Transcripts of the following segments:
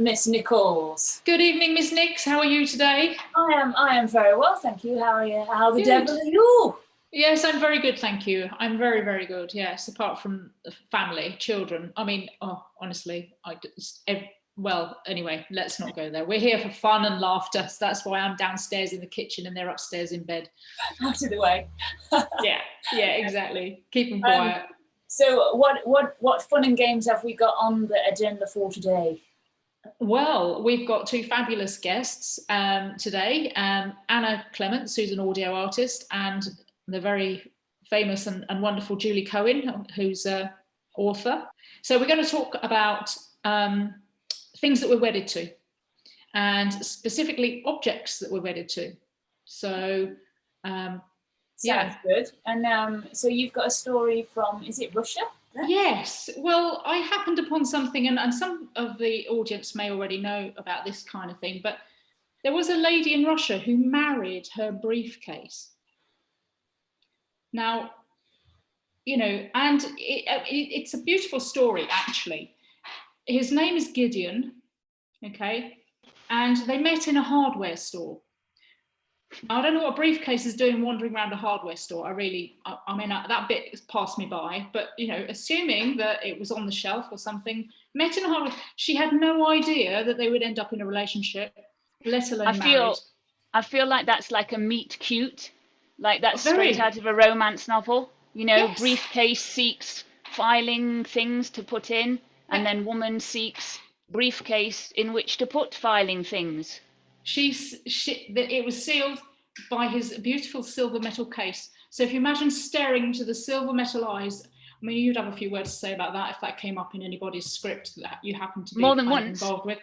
Miss Nichols. Good evening, Miss Nix. How are you today? I am very well, thank you. How are you? How the Good. devil are you? Yes, I'm very good, thank you. I'm very, very good. Yes, apart from the family, children. I mean, honestly, well, anyway, let's not go there. We're here for fun and laughter. So that's why I'm downstairs in the kitchen and they're upstairs in bed. Out of the way. Yeah, exactly. Keep them quiet. So what fun and games have we got on the agenda for today? Well, we've got two fabulous guests today. Anna Clements, who's an audio artist, and the very famous and wonderful Julie Cohen, who's an author. So we're going to talk about things that we're wedded to, and specifically objects that we're wedded to. So Sounds good. And so you've got a story from, is it Russia? Yes. Well, I happened upon something, and some of the audience may already know about this kind of thing, but there was a lady in Russia who married her briefcase. Now, you know, and it's a beautiful story, actually. His name is Gideon, okay? And they met in a hardware store. I don't know what a briefcase is doing wandering around a hardware store. I mean, that bit has passed me by, but, you know, assuming that it was on the shelf or something, met in a hardware, she had no idea that they would end up in a relationship, let alone married. I feel like that's like a meet cute, like that's straight out of a romance novel. You know, yes. Briefcase seeks filing things to put in, and then woman seeks briefcase in which to put filing things. It was sealed by his beautiful silver metal case. So if you imagine staring into the silver metal eyes, I mean, you'd have a few words to say about that if that came up in anybody's script that you happen to be involved with.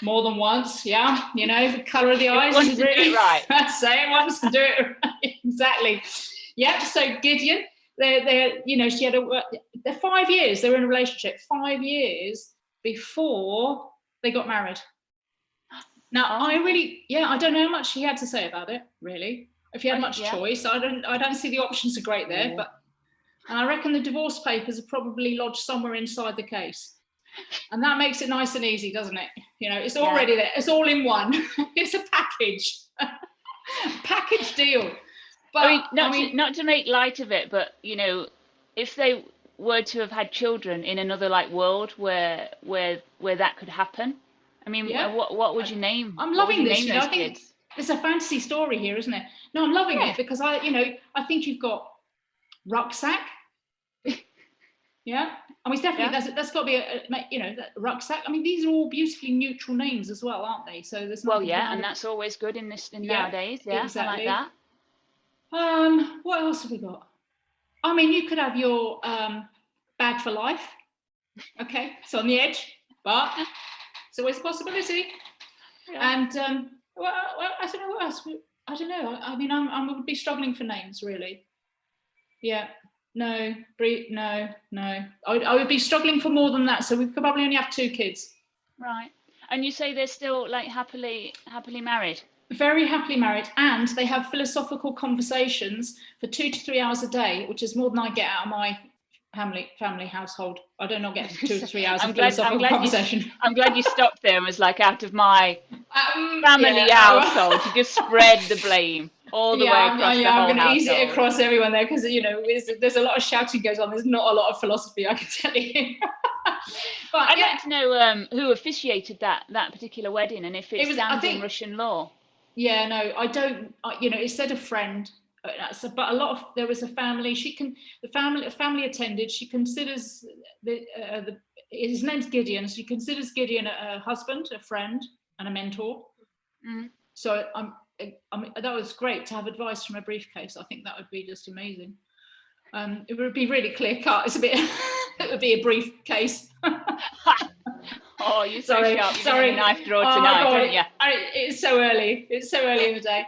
More than once, yeah. You know, the colour of the eyes is really right. Say it once and do it right. Exactly. Yep. So Gideon, they're you know, she had they're 5 years. They were in a relationship 5 years before they got married. Now, I don't know how much he had to say about it, really. If he had much choice, I don't see the options are great there. But and I reckon the divorce papers are probably lodged somewhere inside the case, and that makes it nice and easy, doesn't it? You know, it's already there. It's all in one. It's a package deal. But I mean, not to make light of it, but you know, if they were to have had children in another world where that could happen. I mean, what would you name? I'm loving this. You know, I think there's a fantasy story here, isn't it? No, I'm loving it because I think you've got rucksack. Yeah, I mean, it's definitely that's got to be rucksack. I mean, these are all beautifully neutral names as well, aren't they? So there's and that's always good in nowadays. Yeah, exactly. I like that. What else have we got? I mean, you could have your bag for life. Okay, it's on the edge, but. It's always a possibility. Yeah. And I don't know what else. I don't know. I mean, I would be struggling for names, really. Yeah. No. I would be struggling for more than that. So we could probably only have 2 kids. Right. And you say they're still happily married? Very happily married, and they have philosophical conversations for 2 to 3 hours a day, which is more than I get out of my family household. I do not get 2 to 3 hours of philosophical conversation. I'm glad you stopped there and was out of my family household to just spread the blame all the way across the whole I'm going to household. ease it across everyone there because, you know, there's a lot of shouting goes on. There's not a lot of philosophy, I can tell you. But I'd like to know who officiated that particular wedding and if it stands in Russian law. Yeah, no, I don't. You know, it said a friend. But there was a family. The family attended. She considers his name's Gideon. She considers Gideon a husband, a friend, and a mentor. Mm. So that was great to have advice from a briefcase. I think that would be just amazing. It would be really clear cut. It's a bit. It would be a briefcase. Oh, you're so sharp. Sorry, a knife drawer tonight, aren't you? It's so early. It's so early in the day.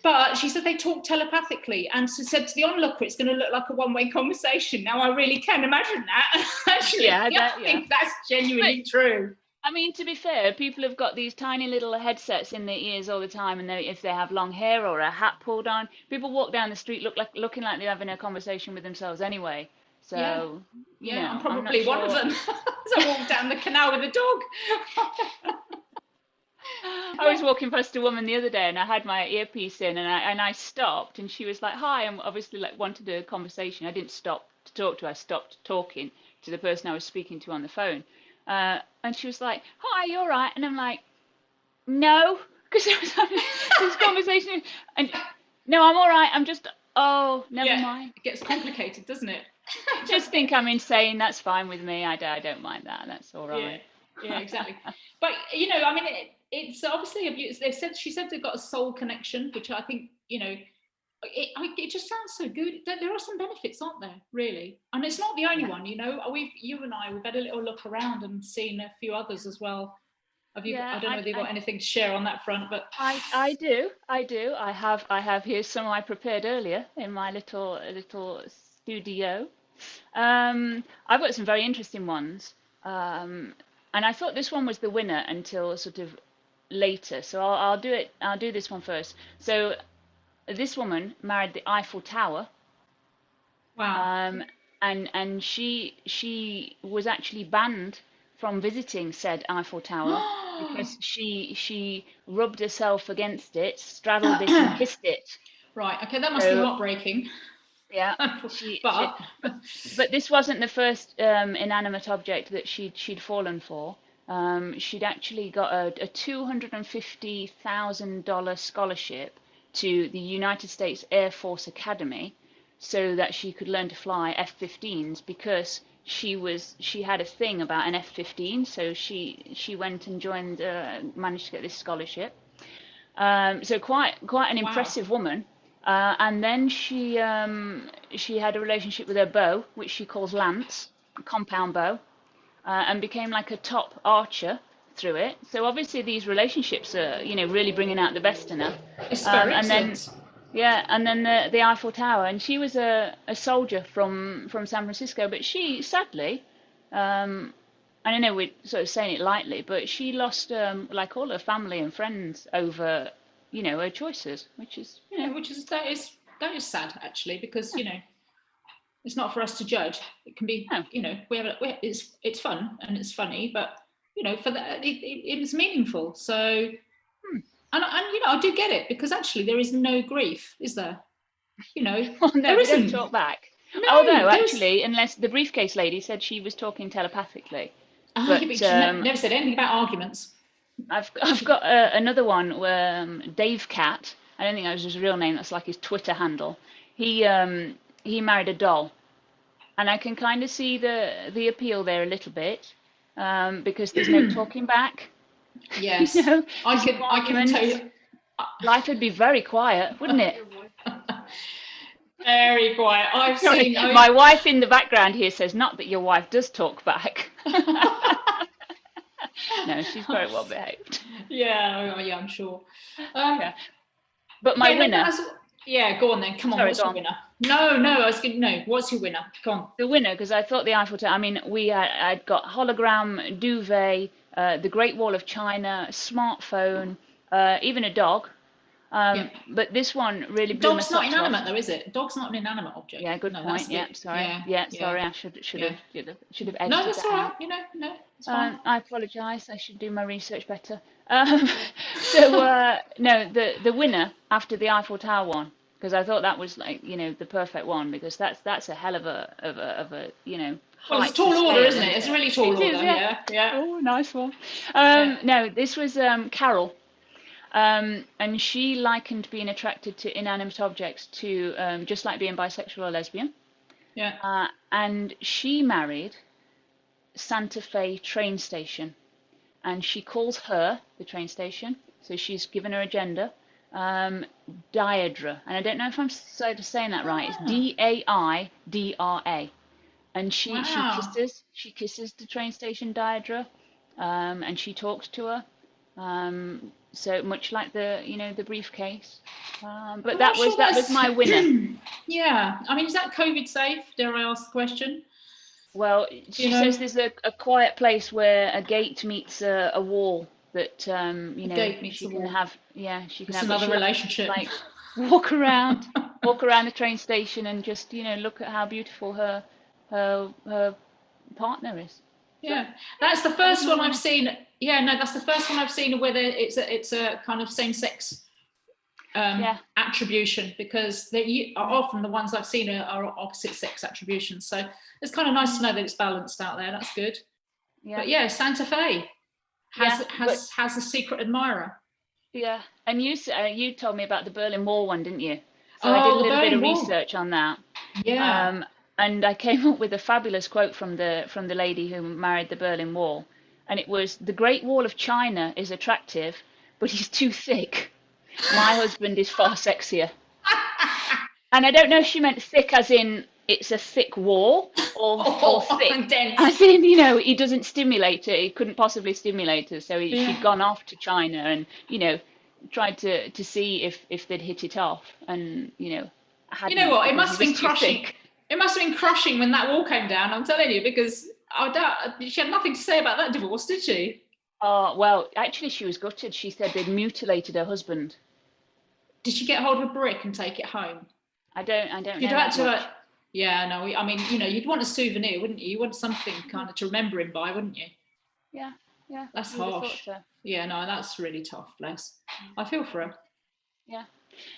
But she said they talk telepathically, and she said to the onlooker, it's going to look like a one-way conversation. Now, I really can imagine that. Actually, I think that's genuinely true. I mean, to be fair, people have got these tiny little headsets in their ears all the time, and if they have long hair or a hat pulled on, people walk down the street looking like they're having a conversation with themselves anyway. So, yeah, I'm not probably one of sure. them. As I walk down the canal with a dog. I was walking past a woman the other day and I had my earpiece in and I stopped and she was like, hi, and obviously like wanted a conversation. I didn't stop to talk to her. I stopped talking to the person I was speaking to on the phone. And she was like, hi, you all right? And I'm like, no, because I was having this conversation and no, I'm all right. I'm just, oh, never mind. It gets complicated, doesn't it? Just think I'm insane. That's fine with me. I don't mind that. That's all right. Yeah, exactly. But I mean, it's obviously she said they've got a soul connection, which I think it just sounds so good. There are some benefits, aren't there? Really, and it's not the only one. You and we've had a little look around and seen a few others as well. Have you? I don't know if you've got anything to share on that front, but I do. I have here some I prepared earlier in my little studio. I've got some very interesting ones. And I thought this one was the winner until sort of later. So I'll do it. I'll do this one first. So this woman married the Eiffel Tower. Wow. And she was actually banned from visiting said Eiffel Tower because she rubbed herself against it, straddled it, and kissed it. Right. Okay, that must be heartbreaking. Yeah. But this wasn't the first inanimate object that she'd fallen for. She'd actually got a $250,000 scholarship to the United States Air Force Academy so that she could learn to fly F-15s because she had a thing about an F-15, so she went and joined, managed to get this scholarship. So quite an impressive woman. And then she had a relationship with her beau, which she calls Lance, a compound bow, and became like a top archer through it. So obviously these relationships are, really bringing out the best in her. It's very excellent. And then the Eiffel Tower, and she was a soldier from San Francisco, but she sadly, and I know we're sort of saying it lightly, but she lost like all her family and friends over her choices, which is that is sad actually, because it's not for us to judge. It can be it's fun and it's funny, but for that it's meaningful. So and I do get it, because actually there is no grief, is there? Well, no, there isn't. Don't talk back. No, although actually, unless the briefcase lady said she was talking telepathically. But she never said anything about arguments. I've got another one where Dave Cat, I don't think that was his real name, that's like his Twitter handle. He married a doll, and I can kind of see the appeal there a little bit, because there's no talking back. Yes, I can tell you. Life would be very quiet, wouldn't it? Very quiet. I've seen. My wife in the background here says, not that your wife does talk back. No, she's very well behaved. Yeah, I'm sure. But my winner. Go on then. Come on, what's your winner? No, I was going. No, what's your winner? Come on. The winner, because I thought the Eiffel Tower. I mean, I'd got hologram, duvet, the Great Wall of China, smartphone, even a dog. But this one really blew my socks off. Dog's not inanimate though, is it? Dog's not an inanimate object. Yeah, good point. Sorry. Sorry, I should have edited that. No, that's all right. No, it's fine. I apologise. I should do my research better. No, the winner after the Eiffel Tower one, because I thought that was like the perfect one, because that's a hell of a Well, it's a tall order, isn't it? It's a really tall order. Yeah. Oh, nice one. No, this was Carol. And she likened being attracted to inanimate objects to just like being bisexual or lesbian. Yeah. And she married Santa Fe train station, and she calls her the train station. So she's given her a gender, Diadra, and I don't know if I'm saying that right. It's Daidra, and she kisses the train station Diadra, and she talks to her. So much like the briefcase, but that was my winner. Yeah, I mean, is that COVID safe? Dare I ask the question? Well, she says there's a quiet place where a gate meets a wall that she can have. Yeah, she can have another relationship. Like walk around the train station and just look at how beautiful her her partner is. Yeah, that's the first one I've seen. Yeah, no, that's the first one I've seen whether it's a kind of same-sex attribution, because they are often the ones I've seen are opposite sex attributions. So it's kind of nice to know that it's balanced out there. That's good. Yeah. But yeah, Santa Fe has a secret admirer. Yeah, and you told me about the Berlin Wall one, didn't you? So I did a little bit of research on that. Yeah. And I came up with a fabulous quote from the lady who married the Berlin Wall, and it was, "The Great Wall of China is attractive, but he's too thick. My husband is far sexier." And I don't know if she meant thick as in it's a thick wall, or thick as in, he doesn't stimulate her. He couldn't possibly stimulate her. So she'd gone off to China and, tried to see if they'd hit it off. And, you know what? It must have been crushing. It must have been crushing when that wall came down, I'm telling you, because she had nothing to say about that divorce, did she? Oh, well, actually, she was gutted. She said they'd mutilated her husband. Did she get hold of a brick and take it home? I don't know. Yeah, no, I mean, you'd want a souvenir, wouldn't you? You want something kind of to remember him by, wouldn't you? Yeah. That's harsh. So. Yeah, no, that's really tough, bless. I feel for her. Yeah.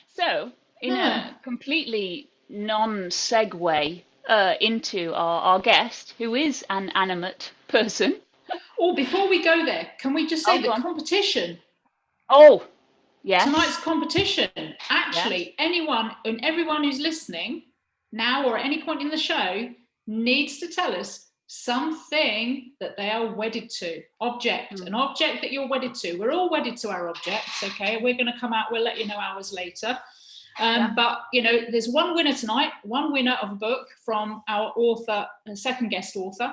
So, in a completely non-segue into our guest, who is an animate person. Oh, before we go there, can we just say the competition? Oh, yes. Tonight's competition. Actually, everyone who's listening now or at any point in the show needs to tell us something that they are wedded to. An object that you're wedded to. We're all wedded to our objects, okay? We're going to come out, we'll let you know hours later. But, there's one winner tonight, one winner of a book from our author, second guest author.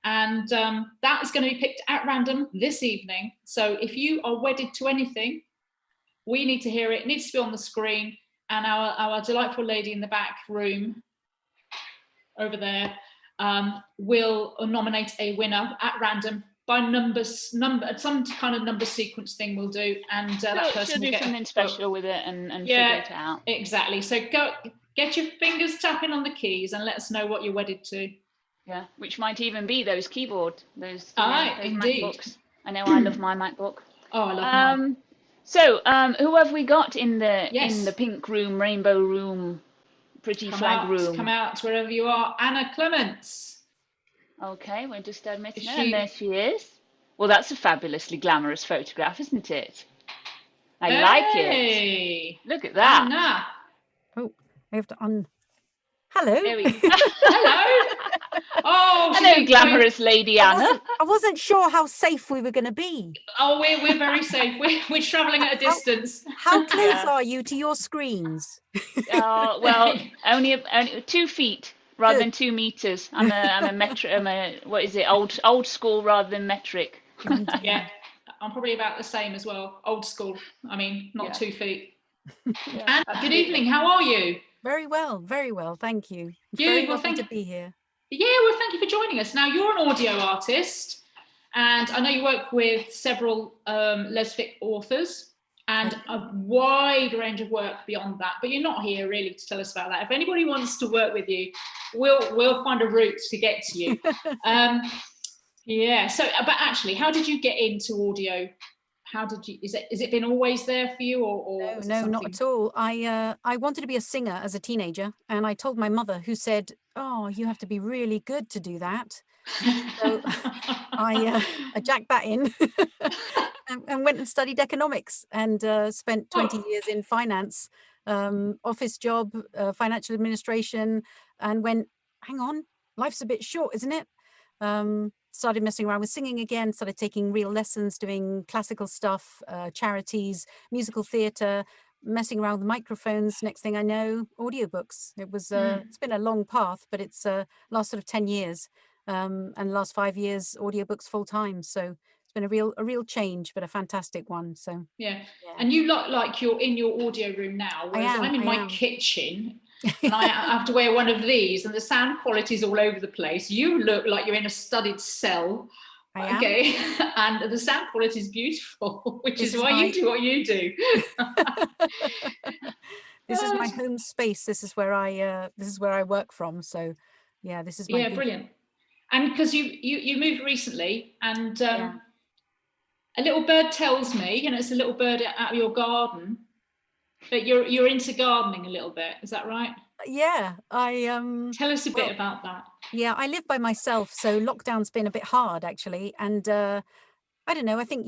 And that is going to be picked at random this evening. So if you are wedded to anything, we need to hear it. It needs to be on the screen. And our delightful lady in the back room over there will nominate a winner at random by some kind of number sequence thing we'll do. And that person will do something special with it and figure it out. Exactly. So go get your fingers tapping on the keys and let us know what you're wedded to. Yeah, which might even be those keyboard, those indeed. MacBooks. I know I love my MacBook. Oh, I love mine. So, who have we got in the pink room, rainbow room, pretty flag room? Come out wherever you are. Anna Clements. Okay, we're just admitting her, and there she is. Well, that's a fabulously glamorous photograph, isn't it? I like it. Look at that. Anna. Oh, I have to Hello. There we go. Hello. Oh, hello, glamorous lady Anna. I wasn't sure how safe we were going to be. Oh, we're very safe. We're travelling at a distance. How close are you to your screens? Well, only 2 feet rather than 2 meters. I'm a metric. What is it? Old school rather than metric. Yeah, I'm probably about the same as well. Old school. I mean, not 2 feet. Yeah, Anna, good evening. How are you? Very well. Thank you. Good. Well, thank you to be here. Yeah, well, thank you for joining us. Now, you're an audio artist, and I know you work with several lesfic authors and a wide range of work beyond that. But you're not here really to tell us about that. If anybody wants to work with you, we'll find a route to get to you. Yeah. So, but actually, how did you get into audio? How did you? Is it been always there for you, or no, not at all. I wanted to be a singer as a teenager, and I told my mother, who said, "Oh, you have to be really good to do that." So I jacked that in and went and studied economics, and spent 20 years in finance, office job, financial administration, and went, hang on, life's a bit short, isn't it? Started messing around with singing again, started taking real lessons, doing classical stuff, charities, musical theatre, messing around with microphones. Next thing I know, audiobooks. It was it's been a long path, but it's last sort of 10 years, and the last 5 years audiobooks full time. So it's been a real change, but a fantastic one. So yeah. And you look like you're in your audio room now, whereas I'm in my kitchen. And I have to wear one of these, and the sound quality is all over the place. You look like you're in a studied cell. Okay, and the sound quality is beautiful, which is why you do what you do. This is my home space. This is where I work from. So Yeah, this is my Yeah, brilliant. And because you moved recently, and a little bird tells me, it's a little bird out of your garden, that you're into gardening a little bit. Is that right? Yeah, tell us a bit about that. Yeah, I live by myself, so lockdown's been a bit hard actually, and I don't know, I think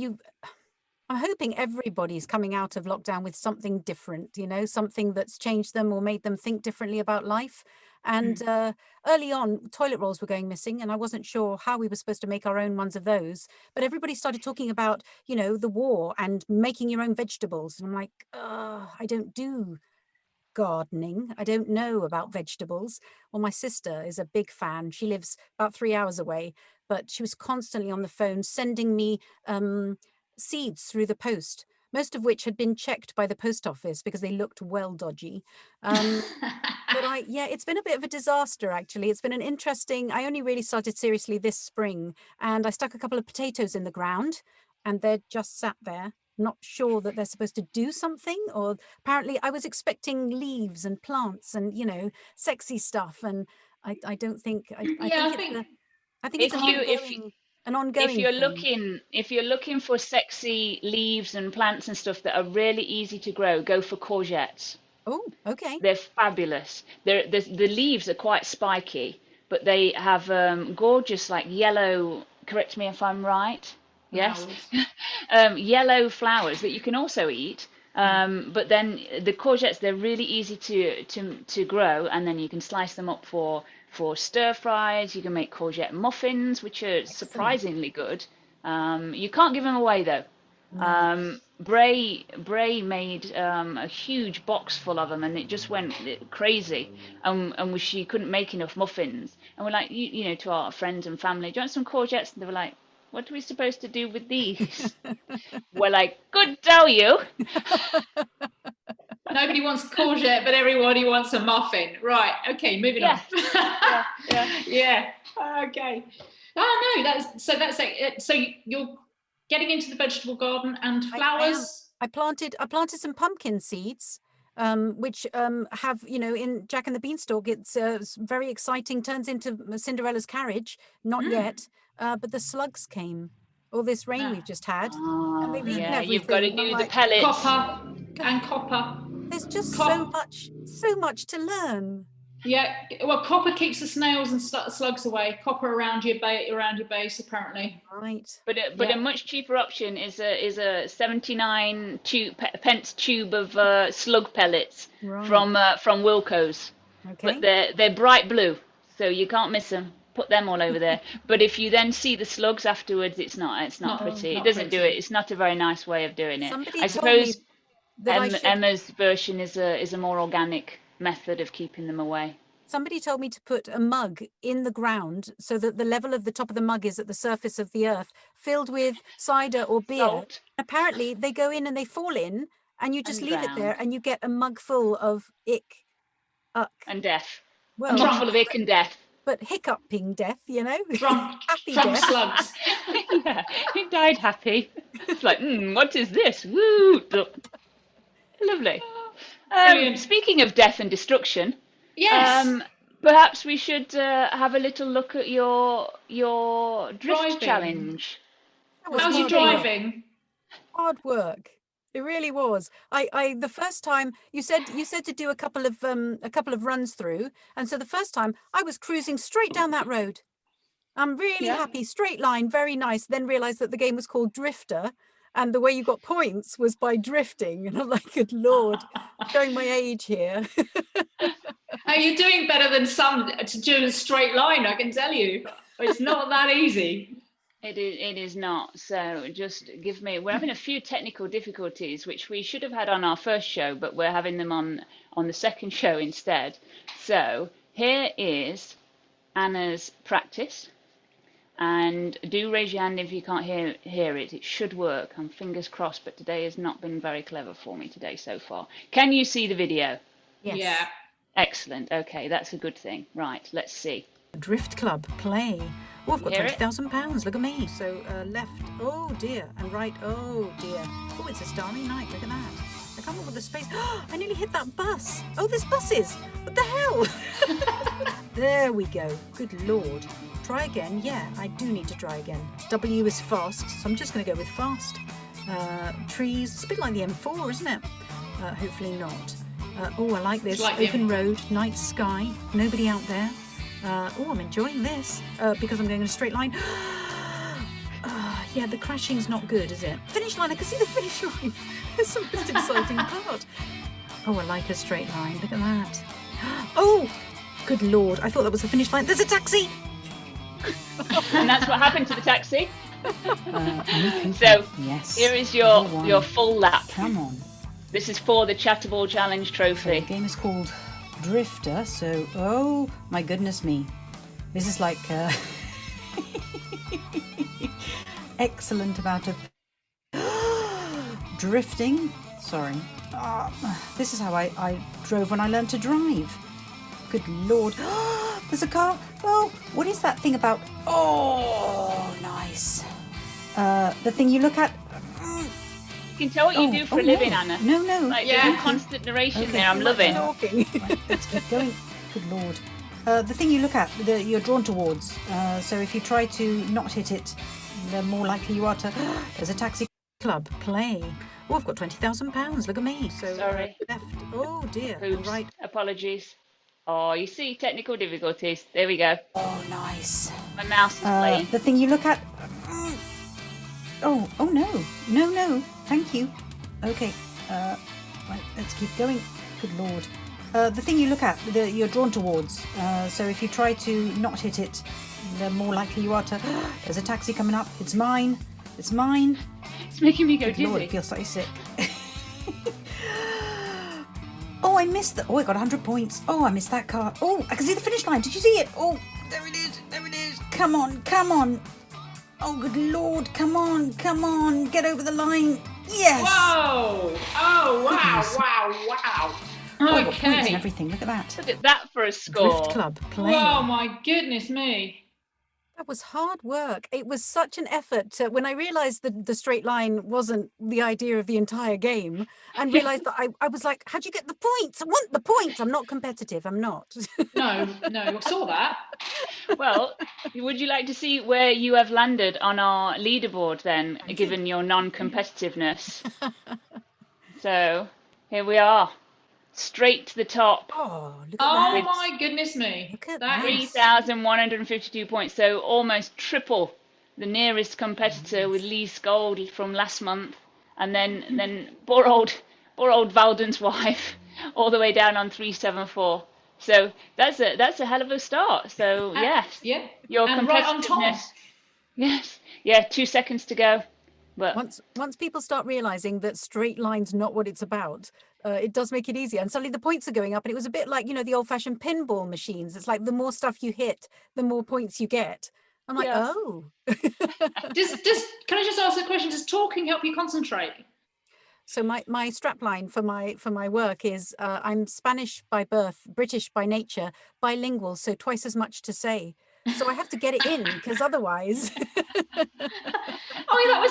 I'm hoping everybody's coming out of lockdown with something different, something that's changed them or made them think differently about life. And early on, toilet rolls were going missing, and I wasn't sure how we were supposed to make our own ones of those. But everybody started talking about, the war and making your own vegetables. And I'm like, I don't do gardening. I don't know about vegetables. Well, my sister is a big fan. She lives about 3 hours away, but she was constantly on the phone sending me seeds through the post, most of which had been checked by the post office because they looked well dodgy. But it's been a bit of a disaster, actually. It's been I only really started seriously this spring, and I stuck a couple of potatoes in the ground, and they're just sat there, not sure that they're supposed to do something. Or apparently I was expecting leaves and plants and, sexy stuff. And I don't think, I think it's an ongoing if you're looking for sexy leaves and plants and stuff that are really easy to grow, go for courgettes. Oh, okay. They're fabulous. The leaves are quite spiky, but they have gorgeous, like yellow, correct me if I'm right, yes, yellow flowers that you can also eat. But then the courgettes, they're really easy to grow, and then you can slice them up for stir fries. You can make courgette muffins, which are surprisingly good. You can't give them away though. No. Bray made a huge box full of them, and it just went crazy. And she couldn't make enough muffins. And we're like, to our friends and family, do you want some courgettes? And they were like, what are we supposed to do with these? We're like, good tell you. Nobody wants courgette, but everybody wants a muffin. Right. Okay, moving on. Yeah. Okay. Oh no, that's it. So you're getting into the vegetable garden and flowers. I planted some pumpkin seeds, which have, in Jack and the Beanstalk, it's very exciting, turns into Cinderella's carriage. Not yet, but the slugs came. All this rain we've just had, and they've eaten everything. You've got to do the pellets. Copper. There's just so much to learn. Yeah, well, copper keeps the snails and slugs away. Copper around your base, apparently. Right. But a much cheaper option is a 79 pence tube of slug pellets from Wilco's. Okay. But they're bright blue, so you can't miss them. Put them all over there. But if you then see the slugs afterwards, it's not pretty. It doesn't do it. It's not a very nice way of doing it. I suppose Emma's version is a more organic method of keeping them away. Somebody told me to put a mug in the ground so that the level of the top of the mug is at the surface of the earth, filled with cider or beer. Salt. Apparently they go in and they fall in, and you just leave it there, and you get a mug full of ick, and death. Well, a mug full of ick and death. But hiccuping death, happy death. Slugs. Yeah, he died happy. It's like, what is this? Woo! Lovely. Speaking of death and destruction, yes. Perhaps we should have a little look at your drift challenge. How's you driving? Hard work. It really was. I the first time you said to do a couple of runs through, and so the first time I was cruising straight down that road. I'm really happy, straight line, very nice. Then realised that the game was called Drifter, and the way you got points was by drifting. And I'm like, good Lord, showing my age here. You're doing better than some to do a straight line, I can tell you. It's not that easy. It is not. So just give me. We're having a few technical difficulties, which we should have had on our first show, but we're having them on the second show instead. So here is Anna's practice. And do raise your hand if you can't hear it. It should work. I'm fingers crossed, but today has not been very clever for me today so far. Can you see the video? Yes. Yeah. Excellent. Okay, that's a good thing. Right, let's see. Drift Club, play. Oh, I've got £20,000. Look at me. So left, oh dear, and right, oh dear. Oh, it's a starry night. Look at that. I can't remember the space. I nearly hit that bus. Oh, there's buses. What the hell? There we go. Good Lord. Try again. Yeah, I do need to try again. W is fast, so I'm just going to go with fast. Trees, it's a bit like the M4, isn't it? Hopefully not. Oh, I like this. Like Open road, night sky, nobody out there. Oh, I'm enjoying this because I'm going in a straight line. Yeah, the crashing's not good, is it? Finish line, I can see the finish line. It's the most exciting part. Oh, I like a straight line. Look at that. Oh, good Lord. I thought that was the finish line. There's a taxi. And that's what happened to the taxi. So, yes, here is your full lap. Come on. This is for the Chatterball Challenge trophy. So the game is called Drifter, so, oh my goodness me. This is like excellent amount of drifting. Sorry. This is how I drove when I learned to drive. Good Lord. There's a car. Oh, what is that thing about? Oh, nice. The thing you look at. You can tell what you do for a living, Anna. No. Like, constant narration there. I'm loving. Right, let's keep going. Good Lord. The thing you look at, you're drawn towards. So if you try to not hit it, the more likely you are to. There's a taxi. Club play. Oh, I've got £20,000. Look at me. So sorry. Left. Oh dear. Oops. Right. Apologies. Oh, you see, technical difficulties. There we go. Oh, nice. My mouse is playing. The thing you look at. Oh no. Thank you. Okay. Right, let's keep going. Good Lord. The thing you look at, you're drawn towards. So if you try to not hit it, the more likely you are to. There's a taxi coming up. It's mine. It's mine. It's making me go Good dizzy. Lord, it feels slightly sick. Oh, I missed that. Oh, I got 100 points. Oh, I missed that car. Oh, I can see the finish line. Did you see it? Oh, there it is. Come on. Oh, good Lord. Come on. Get over the line. Yes. Whoa. Oh, wow. Oh, I got points and Okay. everything. Look at that. Look at that for a score. Drift Club play. Oh, my goodness me. That was hard work. It was such an effort when I realised that the straight line wasn't the idea of the entire game, and realised that I was like, how'd you get the points? I want the points. I'm not competitive. I'm not. No, I saw that. Well, would you like to see where you have landed on our leaderboard then, given your non-competitiveness? So here we are, straight to the top. Oh, look at Oh, that. my goodness me. Look at That that. is 3,152 points, so almost triple the nearest competitor with Lee Scold from last month, and then poor old Valden's wife, all the way down on 374. So that's a hell of a start. So yes, yeah. your And right on time. competitiveness. Yes, yeah, 2 seconds to go. But Once people start realising that straight line's not what it's about, it does make it easier. And suddenly the points are going up. And it was a bit like, the old-fashioned pinball machines. It's like the more stuff you hit, the more points you get. I'm like, Yes. oh. Can I just ask a question? Does talking help you concentrate? So my strapline for my work is I'm Spanish by birth, British by nature, bilingual, so twice as much to say. So I have to get it in because otherwise. Oh, yeah, that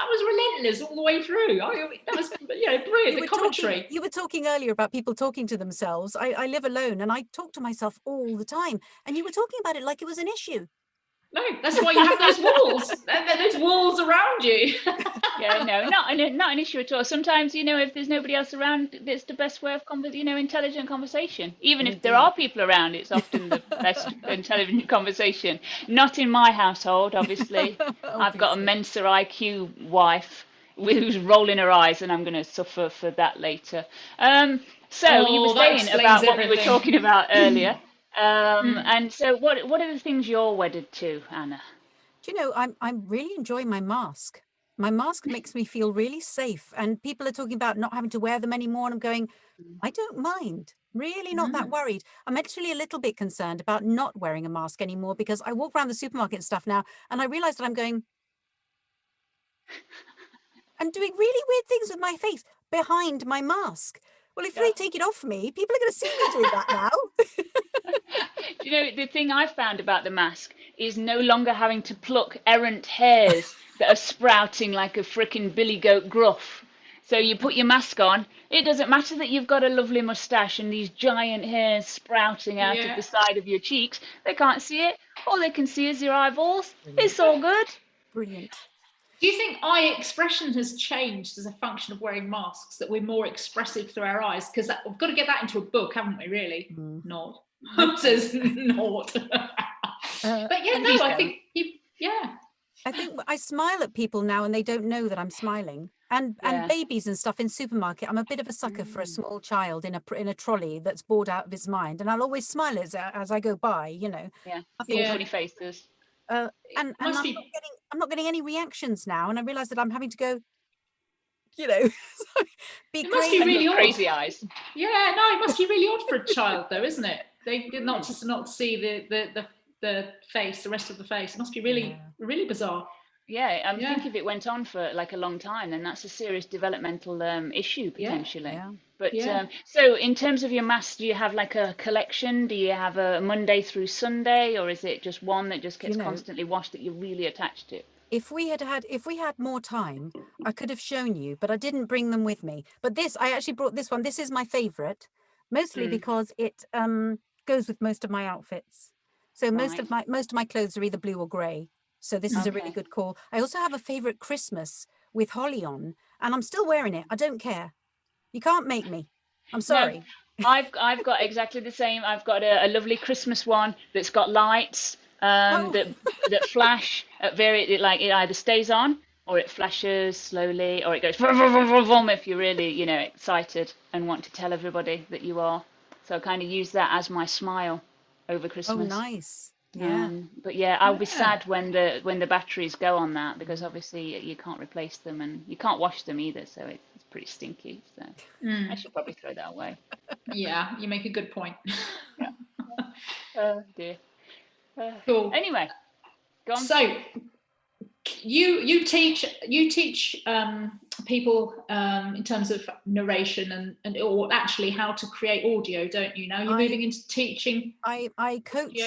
was relentless all the way through. That was brilliant. The commentary. You were talking earlier about people talking to themselves. I live alone and I talk to myself all the time. And you were talking about it like it was an issue. No, that's why you have those walls. Those walls around you. yeah, no, not an issue at all. Sometimes, if there's nobody else around, it's the best way of intelligent conversation. Even if there are people around, it's often the best intelligent conversation. Not in my household, obviously. I've got a Mensa IQ wife who's rolling her eyes, and I'm going to suffer for that later. So you were saying about what we were talking about earlier. And so what are the things you're wedded to, Anna? Do you know, I'm really enjoying my mask. My mask makes me feel really safe, and people are talking about not having to wear them anymore, and I'm going, I don't mind. Really not that worried. I'm actually a little bit concerned about not wearing a mask anymore, because I walk around the supermarket and stuff now, and I realize that I'm doing really weird things with my face behind my mask. Well, if they take it off me, people are going to see me doing that now. Do you know, the thing I've found about the mask is no longer having to pluck errant hairs that are sprouting like a frickin' billy goat gruff. So you put your mask on. It doesn't matter that you've got a lovely moustache and these giant hairs sprouting out of the side of your cheeks. They can't see it. All they can see is your eyeballs. It's all good. Brilliant. Do you think eye expression has changed as a function of wearing masks, that we're more expressive through our eyes? Because we've got to get that into a book, haven't we, really? Not. Says not. But yeah, no, I think, I think I smile at people now and they don't know that I'm smiling. And babies and stuff in supermarket. I'm a bit of a sucker for a small child in a trolley that's bored out of his mind. And I'll always smile as I go by, you know. Yeah, funny faces. And I'm not getting any reactions now, and I realise that I'm having to go, you know, it must be really odd. Crazy eyes. Yeah, no, it must be really odd for a child, though, isn't it? They did not see the face, the rest of the face. It must be really bizarre. Yeah, I think if it went on for like a long time, then that's a serious developmental issue potentially. Yeah. But so in terms of your masks, do you have like a collection? Do you have a Monday through Sunday, or is it just one that just gets constantly washed that you're really attached to? If we had more time, I could have shown you, but I didn't bring them with me. But I actually brought this one. This is my favorite, mostly because it goes with most of my outfits. So most of my clothes are either blue or grey. So this is a really good call. I also have a favorite Christmas with holly on, and I'm still wearing it. I don't care. You can't make me. I'm sorry. No, I've got exactly the same. I've got a lovely Christmas one that's got lights that flash at it either stays on or it flashes slowly, or it goes vroom, vroom, vroom, vroom, if you're really excited and want to tell everybody that you are. So I kind of use that as my smile over Christmas. Oh, nice. Yeah. But yeah, I'll be sad when the batteries go on that, because obviously you can't replace them and you can't wash them either, so it's pretty stinky. So I should probably throw that away. Yeah, you make a good point. Oh dear. Cool. Anyway, go on. So you teach people in terms of narration and or actually how to create audio, don't you? Now you're moving into teaching. I coach.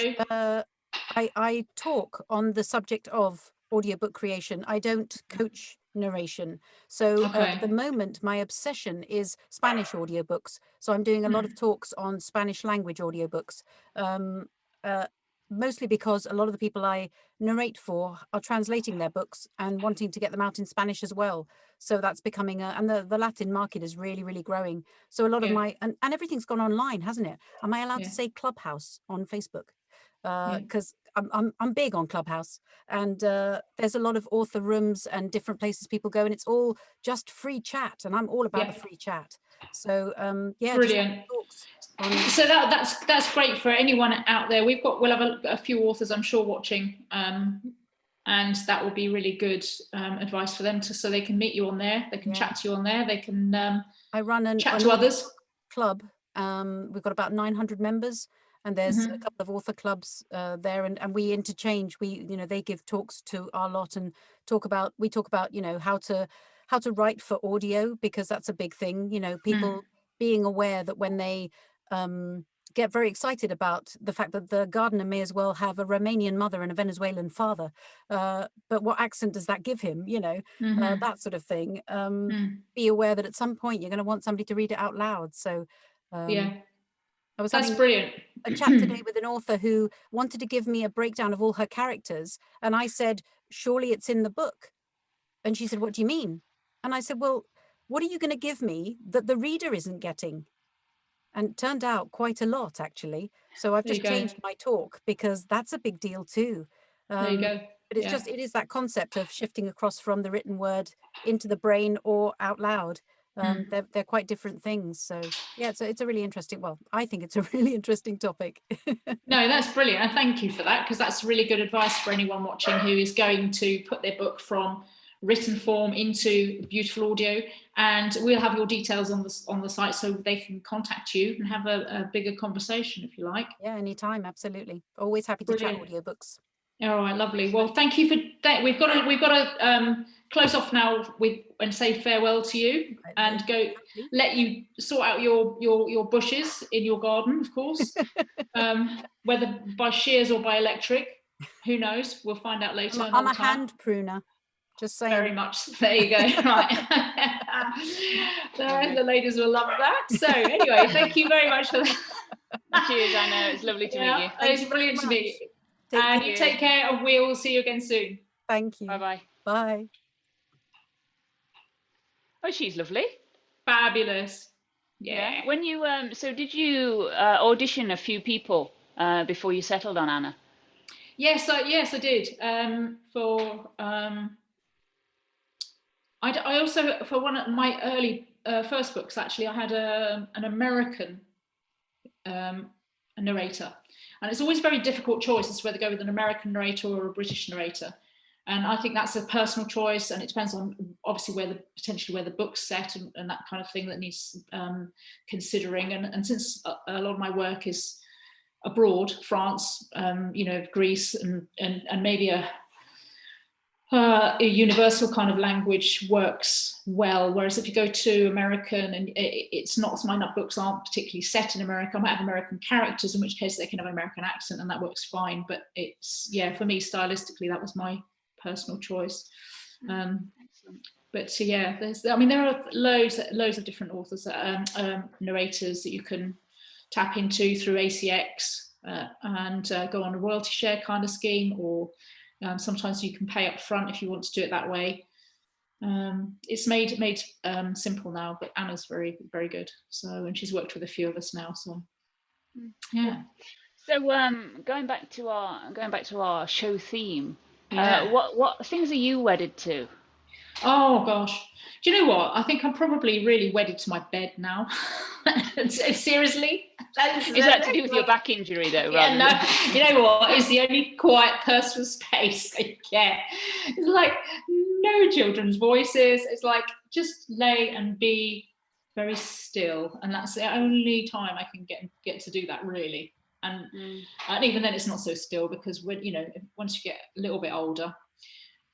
I talk on the subject of audiobook creation. I don't coach narration. So at the moment, my obsession is Spanish audiobooks. So I'm doing a lot of talks on Spanish language audiobooks. Mostly because a lot of the people I narrate for are translating their books and wanting to get them out in Spanish as well. So that's becoming and the Latin market is really, really growing. So a lot of my, and everything's gone online, hasn't it? Am I allowed to say Clubhouse on Facebook? Because I'm big on Clubhouse, and there's a lot of author rooms and different places people go, and it's all just free chat, and I'm all about the free chat. So brilliant. So that's great for anyone out there. We'll have a few authors, I'm sure, watching, and that will be really good advice for them so they can meet you on there. They can chat to you on there. They can I run chat to others. Club. We've got about 900 members. And there's a couple of author clubs there, and we interchange. They give talks to our lot and talk about how to write for audio, because that's a big thing. People being aware that when they get very excited about the fact that the gardener may as well have a Romanian mother and a Venezuelan father, but what accent does that give him? That sort of thing. Be aware that at some point you're going to want somebody to read it out loud. So I was having brilliant. a chat today with an author who wanted to give me a breakdown of all her characters. And I said, surely it's in the book. And she said, what do you mean? And I said, well, what are you going to give me that the reader isn't getting? And it turned out quite a lot, actually. So I've just changed my talk, because that's a big deal too. There you go. But it's it is that concept of shifting across from the written word into the brain or out loud. They're quite different things. So yeah, it's a really interesting, I think it's a really interesting topic. No, that's brilliant. And thank you for that, because that's really good advice for anyone watching who is going to put their book from written form into beautiful audio. And we'll have your details on the site so they can contact you and have a bigger conversation if you like. Yeah, anytime, absolutely. Always happy to chat audiobooks. All right, lovely. Well, thank you for that. We've got to close off now and say farewell to you, and go let you sort out your bushes in your garden, of course, whether by shears or by electric. Who knows? We'll find out later. I'm a hand pruner. Just saying. Very much. There you go. Right. The ladies will love that. So anyway, thank you very much for that. Cheers, Anna. It's lovely to meet you. It's brilliant to meet you. And you take care, and we will see you again soon. Thank you. Bye-bye. Bye. Oh, she's lovely. Fabulous. Yeah. When you so did you audition a few people before you settled on Anna? Yes, I did. I also, for one of my early first books, actually, I had an American narrator, and it's always a very difficult choice as to whether to go with an American narrator or a British narrator. And I think that's a personal choice, and it depends on obviously potentially where the book's set and that kind of thing that needs considering. And since a lot of my work is abroad, France, Greece, and maybe a universal kind of language works well. Whereas if you go to American, and it's not, my books aren't particularly set in America. I might have American characters, in which case they can have an American accent, and that works fine. But it's, for me, stylistically, that was my personal choice. But there are loads of different authors, narrators that you can tap into through ACX and go on a royalty share kind of scheme, or sometimes you can pay up front if you want to do it that way. It's made simple now, but Anna's very, very good. So, and she's worked with a few of us now. So, yeah. So, going back to our show theme, what things are you wedded to? Oh gosh, do you know what? I think I'm probably really wedded to my bed now. Seriously, is that to do with your back injury though? Yeah, no. You know what? It's the only quiet personal space I get. It's like no children's voices. It's like just lay and be very still, and that's the only time I can get to do that really. And even then, it's not so still, because when once you get a little bit older,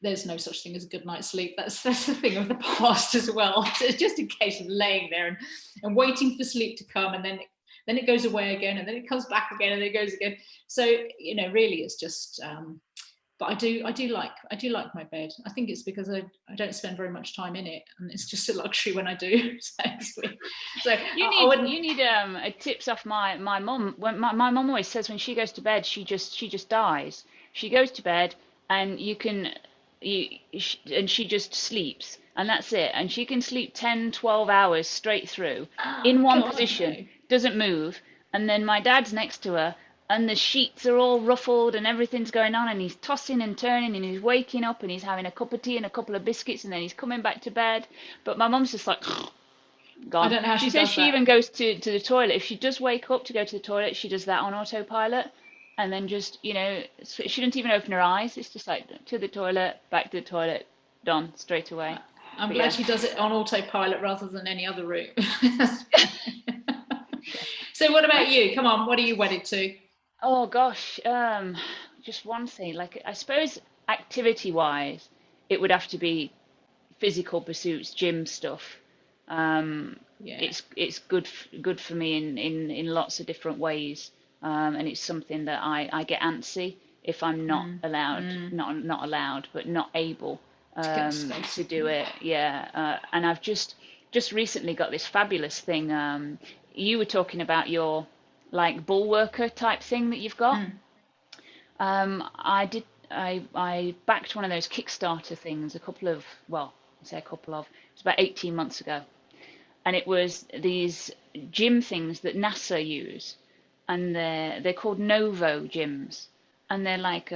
there's no such thing as a good night's sleep. That's the thing of the past as well. So it's just a case of laying there and waiting for sleep to come, and then it goes away again, and then it comes back again, and then it goes again. So really, it's just. But I do like my bed. I think it's because I don't spend very much time in it, and it's just a luxury when I do. So you need tips off my mum. When my mum always says when she goes to bed, she just dies. She goes to bed, and she just sleeps, and that's it. And she can sleep 10, 12 hours straight through in one position, doesn't move. And then my dad's next to her, and the sheets are all ruffled and everything's going on, and he's tossing and turning, and he's waking up, and he's having a cup of tea and a couple of biscuits, and then he's coming back to bed. But my mum's just like gone. I don't know how she says she even goes to the toilet. If she does wake up to go to the toilet, she does that on autopilot, and then just she doesn't even open her eyes. It's just like to the toilet, back to the toilet, done straight away. I'm glad she does it on autopilot rather than any other route. So what about you? Come on, what are you wedded to? Oh gosh, just one thing. Like, I suppose activity-wise, it would have to be physical pursuits, gym stuff. It's good for me in lots of different ways, and it's something that I get antsy if I'm not allowed, not allowed, but not able to do it. Yeah, and I've just recently got this fabulous thing. You were talking about your like bull worker type thing that you've got. I backed one of those Kickstarter things it was about 18 months ago, and it was these gym things that NASA use, and they're called Novo Gyms, and they're like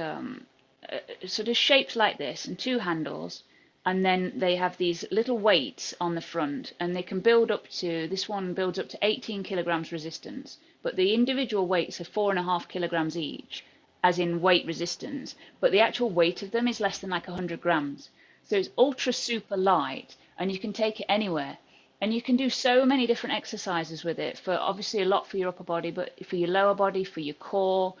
sort of shaped like this, and two handles, and then they have these little weights on the front, and they can this one builds up to 18 kilograms resistance, but the individual weights are 4.5 kilograms each, as in weight resistance, but the actual weight of them is less than like 100 grams. So it's ultra super light, and you can take it anywhere, and you can do so many different exercises with it, for obviously a lot for your upper body, but for your lower body, for your core.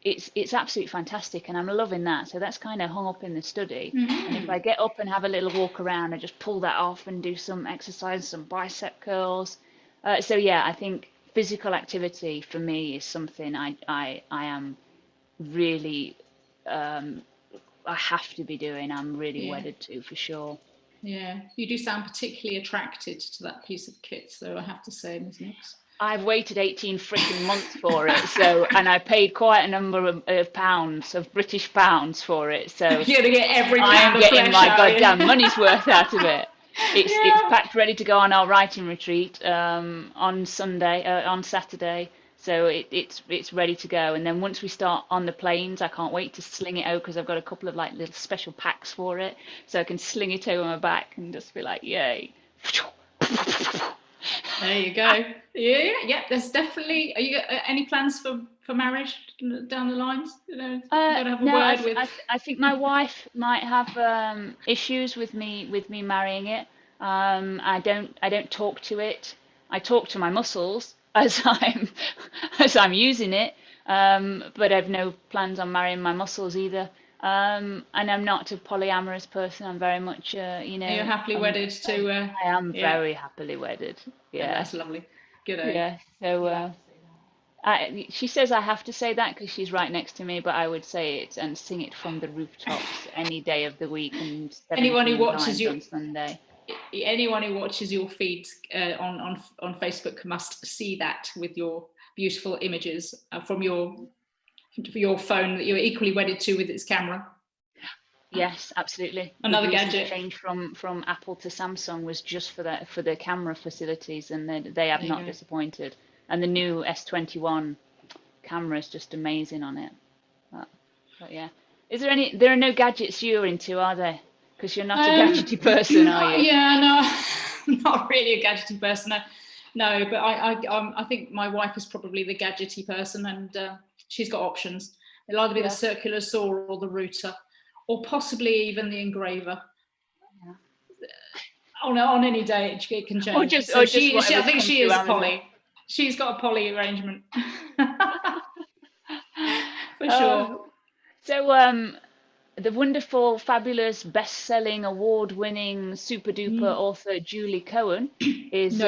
It's absolutely fantastic, and I'm loving that. So that's kind of hung up in the study. And if I get up and have a little walk around, I just pull that off and do some exercise, some bicep curls. So yeah, I think physical activity for me is something I am really I have to be doing. I'm really wedded to, for sure. Yeah, you do sound particularly attracted to that piece of kit, so I have to say, Ms. Nix. I've waited 18 freaking months for it, so, and I paid quite a number of pounds, of British pounds for it, so You're gonna get every pound I'm of getting flesh my out, goddamn money's worth out of it. It's Yeah. packed ready to go on our writing retreat on Saturday. So it's ready to go. And then once we start on the planes, I can't wait to sling it out because I've got a couple of like little special packs for it, so I can sling it over my back and just be like, yay. There you go. Yeah. There's definitely. Are you any plans for marriage down the lines? You know, you gotta have a No, word with. I think my wife might have issues with me marrying it. I don't talk to it. I talk to my muscles as I'm using it. But I've no plans on marrying my muscles either. And I'm not a polyamorous person. I'm very much, Are you happily wedded to? I am very happily wedded. Yeah. That's lovely. Good. Yeah. So. She says I have to say that because she's right next to me, but I would say it and sing it from the rooftops any day of the week and Anyone who 17 watches times you on Sunday. Anyone who watches your feed on Facebook must see that with your beautiful images from your phone that you're equally wedded to with its camera. Yes, absolutely. Another the gadget. Change from Apple to Samsung was just for the camera facilities, and they have not disappointed. And the new S21 camera is just amazing on it. But yeah, there are no gadgets you're into, are there? Because you're not a gadgety person, are you? Yeah, no, I'm not really a gadgety person. No, but I think my wife is probably the gadgety person, and she's got options. It'll either be the circular saw or the router, or possibly even the engraver. Yeah. On any day it can change. Or just I whatever's think come she through is Amazon. poly. She's got a poly arrangement. For sure. So the wonderful, fabulous, best-selling, award-winning, super-duper author Julie Cohen is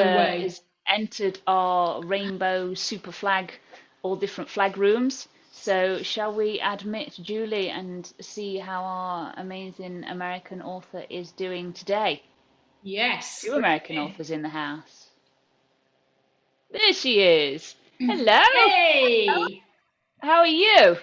entered our rainbow super flag, all different flag rooms. So shall we admit Julie and see how our amazing American author is doing today? Yes. 2 American authors in the house. There she is. Hello. Hey. How are you?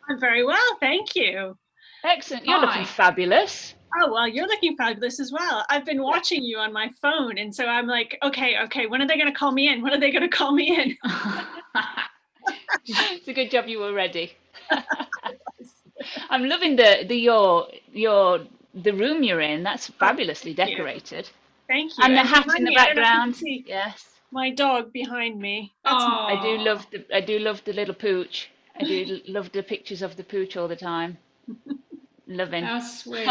I'm very well, thank you. Excellent. You're looking fabulous. Oh, well, you're looking fabulous as well. I've been watching you on my phone, and so I'm like, okay, when are they going to call me in? When are they going to call me in? It's a good job you were ready. I'm loving the room you're in. That's fabulously decorated. Thank you. And the hat in the background. Yes. My dog behind me. I do love the little pooch. I do love the pictures of the pooch all the time. Loving. How sweet.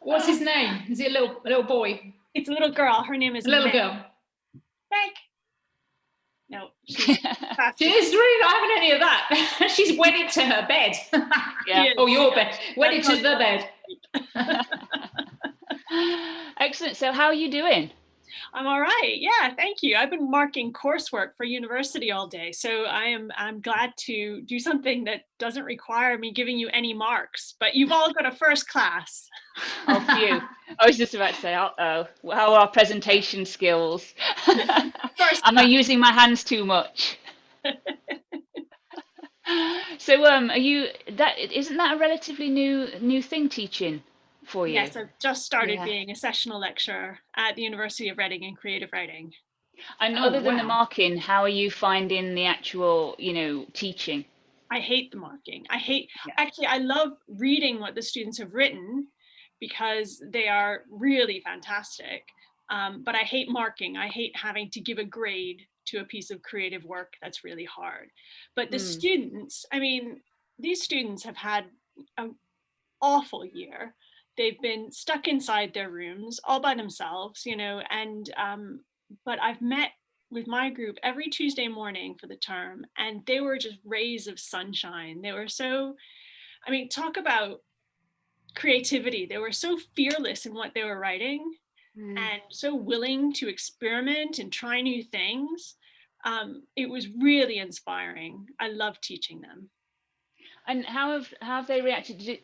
What's his name? Is he a little boy? It's a little girl. Her name is little girl. Meg. No, she's really not having any of that. She's wedded to her bed. Yeah. Or your bed. Wedded to the bed. Excellent. So how are you doing? I'm all right. Yeah, thank you. I've been marking coursework for university all day, so I'm glad to do something that doesn't require me giving you any marks. But you've all got a first class. Oh, phew. I was just about to say, how are our presentation skills? Am I using my hands too much? So, isn't that a relatively new thing, teaching for you? Yes, I've just started being a sessional lecturer at the University of Reading in creative writing. And other than the marking, how are you finding the actual, teaching? I hate the marking. Actually, I love reading what the students have written because they are really fantastic. But I hate marking. I hate having to give a grade to a piece of creative work. That's really hard. But the students, these students have had an awful year. They've been stuck inside their rooms all by themselves, but I've met with my group every Tuesday morning for the term, and they were just rays of sunshine. They were so, talk about creativity. They were so fearless in what they were writing and so willing to experiment and try new things. It was really inspiring. I love teaching them. And how have they reacted?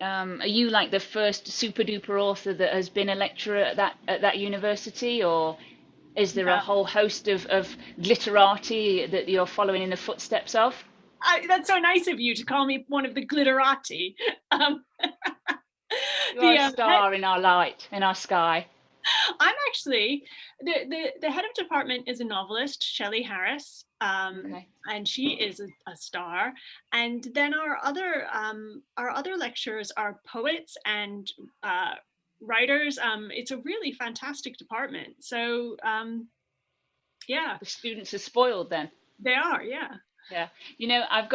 Are you like the first super duper author that has been a lecturer at that university, or is there a whole host of literati that you're following in the footsteps of? That's so nice of you to call me one of the glitterati. You are a star in our light, in our sky. I'm actually the head of department is a novelist, Shelley Harris, and she is a star. And then our other lecturers are poets and writers. It's a really fantastic department. So yeah, The students are spoiled then. they are. Yeah. Yeah, I've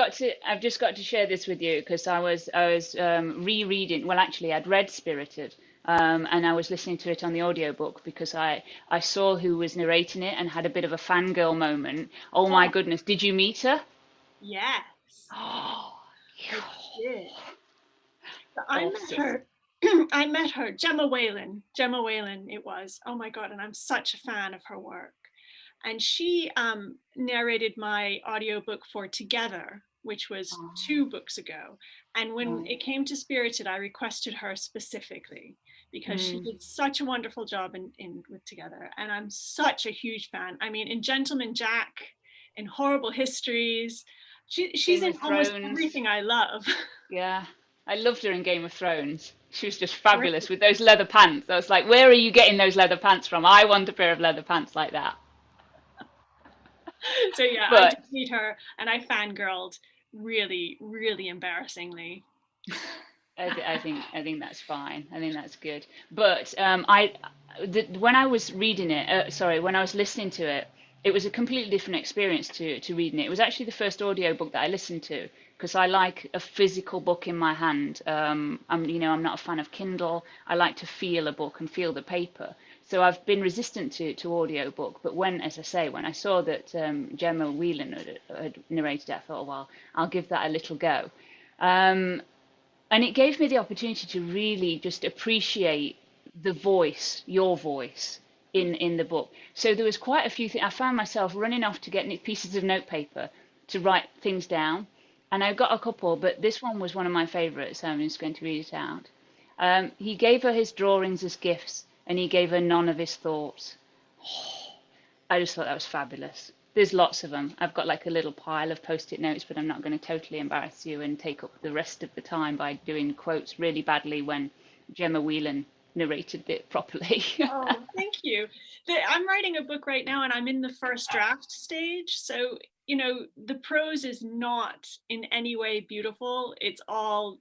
just got to share this with you because I was rereading. Well, actually, I'd read Spirited, and I was listening to it on the audiobook because I saw who was narrating it and had a bit of a fangirl moment. Oh my goodness, did you meet her? Yes. Oh, I did. I met awesome. her. I met her, Gemma Whalen. Gemma Whalen, it was. Oh my God, and I'm such a fan of her work. And she narrated my audiobook for Together, which was 2 books ago. And when it came to Spirited, I requested her specifically because she did such a wonderful job in with Together. And I'm such a huge fan. I mean, in Gentleman Jack, in Horrible Histories, she's in almost everything I love. Yeah, I loved her in Game of Thrones. She was just fabulous with those leather pants. I was like, where are you getting those leather pants from? I want a pair of leather pants like that. So yeah, I did meet her and I fangirled really, really embarrassingly. I think that's fine. I think that's good. But when I was reading it, when I was listening to it, it was a completely different experience to reading it. It was actually the first audiobook that I listened to because I like a physical book in my hand. I'm not a fan of Kindle. I like to feel a book and feel the paper. So I've been resistant to audiobook, but when I saw that Gemma Whelan had narrated it, I thought, well, I'll give that a little go. And it gave me the opportunity to really just appreciate the voice, your voice, in the book. So there was quite a few things. I found myself running off to get pieces of notepaper to write things down. And I got a couple, but this one was one of my favourites, so I'm just going to read it out. He gave her his drawings as gifts, and he gave her none of his thoughts. I just thought that was fabulous. There's lots of them. I've got like a little pile of post-it notes, but I'm not going to totally embarrass you and take up the rest of the time by doing quotes really badly when Gemma Whelan narrated it properly. Oh, thank you. I'm writing a book right now and I'm in the first draft stage. So, the prose is not in any way beautiful. It's all,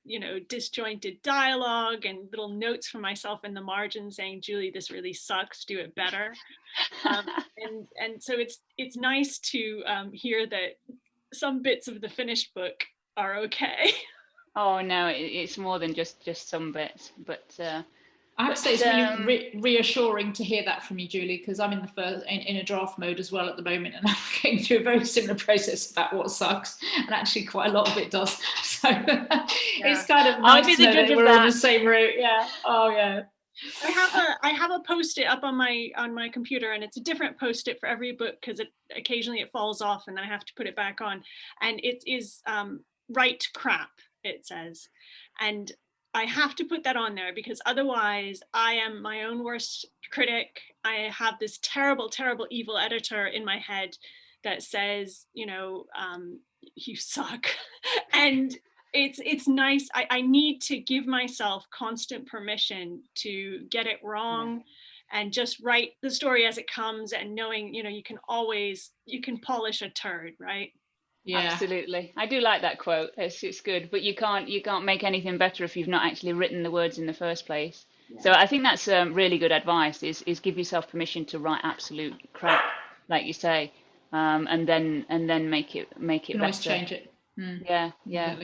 disjointed dialogue and little notes for myself in the margin saying, Julie, this really sucks, do it better. And so it's nice to hear that some bits of the finished book are okay. Oh, no, it's more than just some bits, but... I have to say it's really reassuring to hear that from you, Julie, because I'm in a draft mode as well at the moment, and I'm going through a very similar process about what sucks, and actually quite a lot of it does. So it's kind of nice to know that we're on the same route. Yeah. Oh yeah. I have a post-it up on my computer, and it's a different post-it for every book because occasionally it falls off, and then I have to put it back on, and it is write crap, it says, and I have to put that on there because otherwise I am my own worst critic. I have this terrible, terrible, evil editor in my head that says, you suck. And it's nice. I need to give myself constant permission to get it wrong and just write the story as it comes and knowing, you can polish a turd, right? Yeah, absolutely. I do like that quote. It's good, but you can't make anything better if you've not actually written the words in the first place. Yeah. So I think that's really good advice. Is give yourself permission to write absolute crap, like you say, and then make it better. Always change it. Yeah,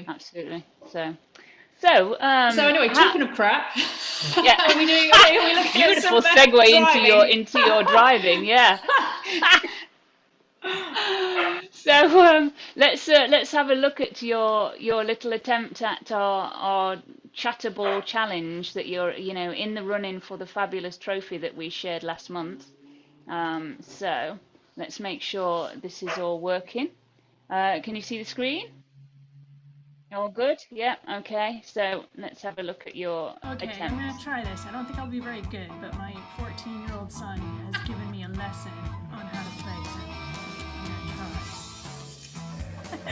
absolutely. So anyway, talking of crap, yeah, are we looking beautiful segue into your driving, yeah. So let's have a look at your little attempt at our Chatterball challenge that you're in the running for the fabulous trophy that we shared last month. So let's make sure this is all working. Can you see the screen? All good? Yeah, okay. So let's have a look at your Okay, attempts. I'm gonna try this. I don't think I'll be very good, but my 14-year-old son has given me a lesson on how to play, so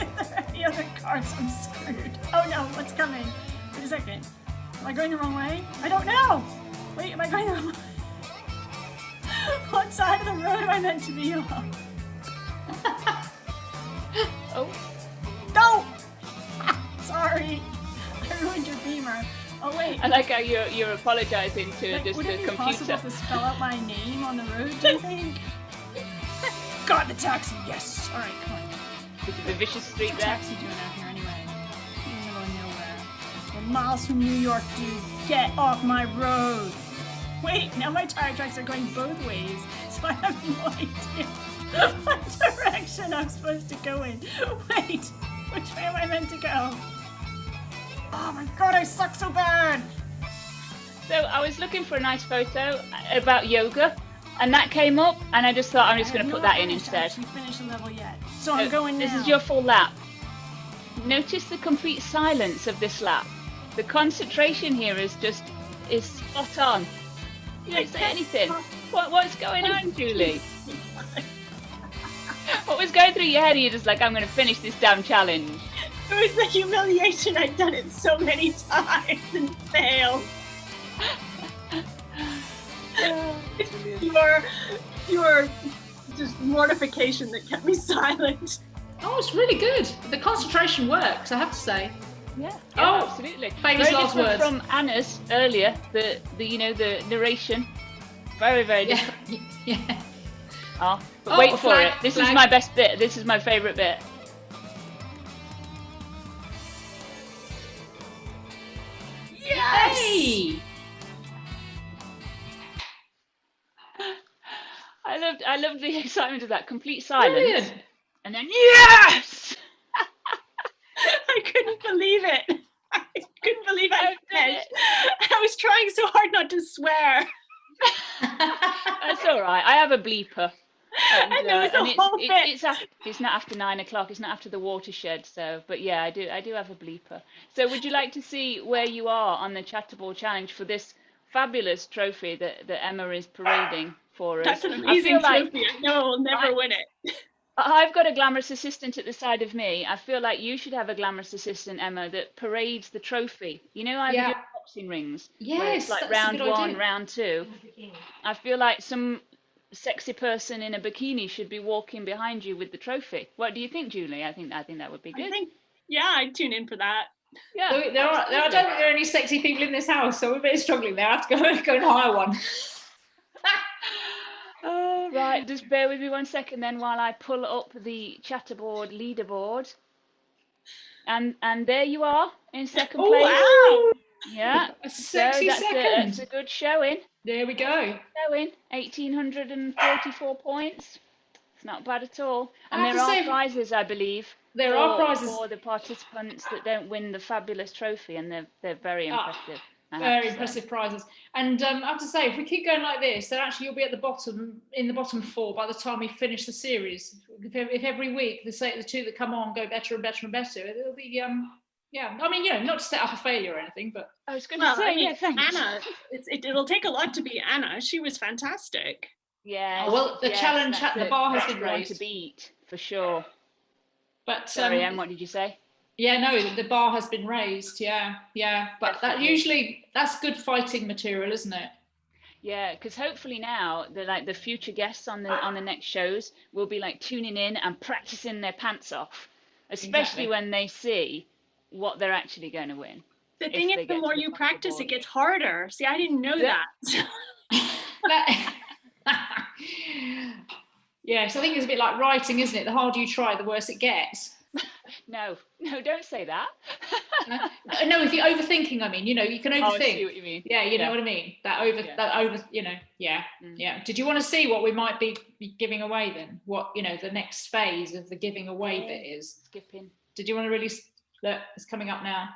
I'm gonna try. Any other cards? I'm screwed. Oh no, what's coming? Wait a second. Am I going the wrong way? I don't know! Wait, am I going the wrong way? What side of the road am I meant to be on? Oh. No! Sorry, I ruined your beamer. Oh wait. I like how you're apologising to Like, just would the it be computer. possible to spell out my name on the road, do you think? Got the taxi, yes! Alright, come on. This is a vicious street What's a there. taxi doing out here anyway? In the middle of nowhere. We're miles from New York, dude. Get off my road! Wait, now my tire tracks are going both ways, so I have no idea what direction I'm supposed to go in. Wait, which way am I meant to go? Oh my god, I suck so bad! So I was looking for a nice photo about yoga, and that came up, and I just thought I'm just going to put that in instead. I haven't finished the level yet, so I'm going now. This is your full lap. Notice the complete silence of this lap. The concentration here is spot on. You don't say anything. What's going on, Julie? What was going through your head? You're just like, I'm going to finish this damn challenge. It was the humiliation. I'd done it so many times and failed. Your just mortification that kept me silent. Oh, it's really good. The concentration works, I have to say. Yeah, Oh, absolutely. famous Very last different words. from Anna's earlier. The narration. Very, very different. Yeah. Yeah. Oh, but Oh, wait for flag, it. This flag. is my best bit. This is my favourite bit. Yes! Hey! I loved the excitement of that complete silence, Brilliant. and then yes. I couldn't believe it. I couldn't believe I I've done finished. I was trying so hard not to swear. That's all right. I have a bleeper. I know, it's a whole bit. It's not after 9 o'clock. It's not after the watershed. So, but yeah, I do have a bleeper. So, would you like to see where you are on the Chatterboard challenge for this fabulous trophy that Emma is parading for us? That's an I amazing feel like trophy. I know I'll never win it. I've got a glamorous assistant at the side of me. I feel like you should have a glamorous assistant, Emma, that parades the trophy. You know how Yeah. you do boxing rings? Yes, where it's like that's a round good one, idea. round two. I feel like some sexy person in a bikini should be walking behind you with the trophy. What do you think, Julie? I think that would be good. I think, yeah, I'd tune in for that. Yeah. I don't think there are any sexy people in this house, so we're a bit struggling there. I have to go and hire one. Oh, right. Just bear with me 1 second then while I pull up the Chatterboard leaderboard. And there you are in second place. Oh, wow! Yeah. A So sexy that's second. that's a good showing. There we go. 1,844 points. It's not bad at all. And I have there to are say, prizes, I believe. There are prizes. for the participants that don't win the fabulous trophy, and they're very impressive. I have Very to say. impressive prizes. And I have to say, if we keep going like this, then actually you'll be at the bottom, in the bottom four by the time we finish the series. If every week the two that come on go better and better and better, it'll be yeah. I mean, not to set up a failure or anything, but I was going Well, to say, I mean, yeah, thanks. Anna, it'll take a lot to beat Anna. She was fantastic. Yeah. Oh, well, the challenge, that's the bar has that's been the one raised. to beat for sure. But Sorry, Em, what did you say? yeah, no, the bar has been raised. Yeah. But that's good fighting material, isn't it? Yeah, because hopefully now the future guests on the next shows will be like tuning in and practicing their pants off, especially Exactly. when they see what they're actually going to win. The If thing they is, get the more to the you top of the practice, board. it gets harder. See, I didn't know Yeah. that. Yes, I think it's a bit like writing, isn't it? The harder you try, the worse it gets. No, don't say that. No, if you're overthinking, I mean, you can Oh, I overthink. see what you mean. Yeah, you know what I mean. That over, yeah. Did you want to see what we might be giving away then? What the next phase of the giving away bit is? Skipping. Did you want to really look? It's coming up now.